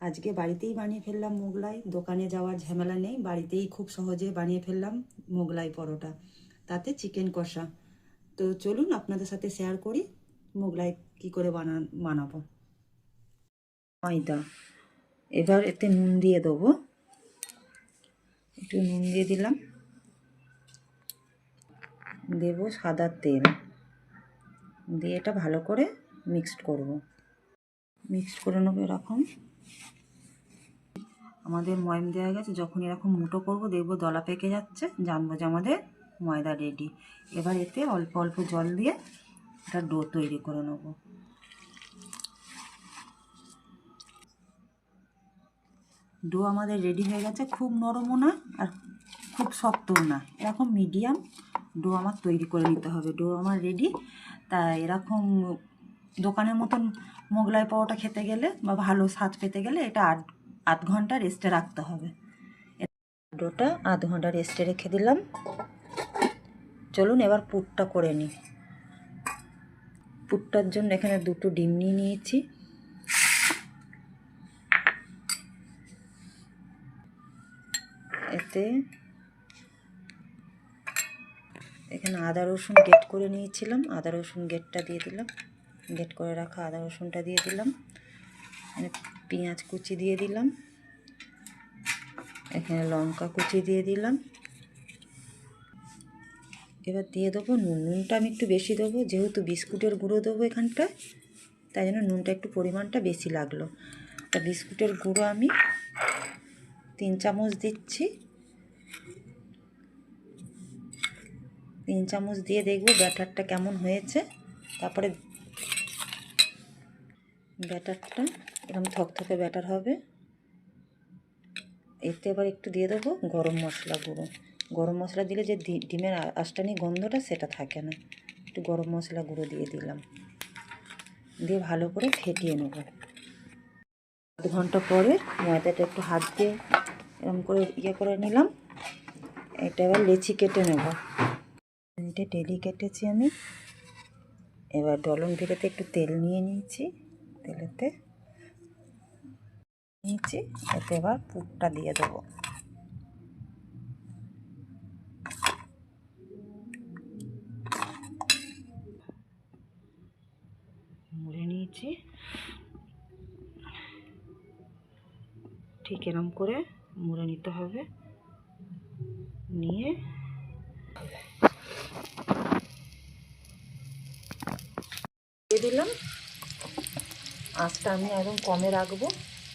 আজকে বাড়িতেই বানিয়ে ফেললাম মোগলাই। দোকানে যাওয়ার ঝামেলা নেই, বাড়িতেই খুব সহজে বানিয়ে ফেললাম মোগলাই পরোটা, তাতে চিকেন কষা। তো চলুন আপনাদের সাথে শেয়ার করি মোগলাই কি করে বানাবো। ময়দা, এবার এতে নুন দিয়ে দেবো, একটু নুন দিয়ে দিলাম, দেব সাদা তেল, দিয়ে এটা ভালো করে মিক্সড করে নেবো। এরকম আমাদের ময়ম দেওয়া গেছে, যখন এরকম মুটো করব দেখবো দলা পেকে যাচ্ছে, জানবো যে আমাদের ময়দা রেডি। এবার এতে অল্প অল্প জল দিয়ে একটা ডো তৈরি করে নেব। ডো আমাদের রেডি হয়ে গেছে, খুব নরমও না আর খুব শক্তও না, এরকম মিডিয়াম ডো আমার তৈরি করে নিতে হবে। ডো আমার রেডি। তা এরকম দোকানের মতন মোগলাই পরোটা খেতে গেলে বা ভালো স্বাদ পেতে গেলে এটা আধ ঘন্টা রেস্টে রাখতে হবে। ডোটা আধ ঘন্টা রেস্টে রেখে দিলাম। চলুন এবার পুরটা করে নিই। পুরটার জন্য এখানে 2টো ডিম নিয়ে নিয়েছি। এখানে আদা রসুন গ্রেট করে নিয়েছিলাম, আদা রসুন গ্রেটটা দিয়ে দিলাম, গ্রেট করে রাখা আদা রসুনটা দিয়ে দিলাম। এখানে পেঁয়াজ কুচি দিয়ে দিলাম, এখানে লঙ্কা কুচি দিয়ে দিলাম। এবার দিয়ে দেবো নুন। নুনটা আমি একটু বেশি দেবো, যেহেতু বিস্কুটের গুঁড়ো দেবো এখানটায়, তাই জন্য নুনটা একটু পরিমাণটা বেশি লাগলো। তা বিস্কুটের গুঁড়ো আমি 3 চামচ দিচ্ছি। 3 চামচ দিয়ে দেখব ব্যাটারটা কেমন হয়েছে। তারপরে ব্যাটারটা এরকম থকথকে ব্যাটার হবে। এতে এবার একটু দিয়ে দেবো গরম মশলা গুঁড়ো। গরম মশলা দিলে যে ডিমের আঁশটানি গন্ধটা সেটা থাকে না। একটু গরম মশলা গুঁড়ো দিয়ে দিলাম, দিয়ে ভালো করে ফেটিয়ে নেব। আধ ঘন্টা পরে ময়দাটা একটু হাত দিয়ে এরকম করে করে নিলাম। এটা এবার লেচি কেটে নেব। এটা ডেলি কেটেছি আমি। এবার ডলন ভিড়েতে একটু তেল নিয়ে নিয়েছি, তেলেতে নিয়েছি। এতে এবার পুরটা দিয়ে দেবো। মুড়ে নিয়েছি, ঠিক এরম করে মুড়ে নিতে হবে। নিয়ে দিয়ে দিলাম। আঁচটা আমি একদম কমে রাখবো।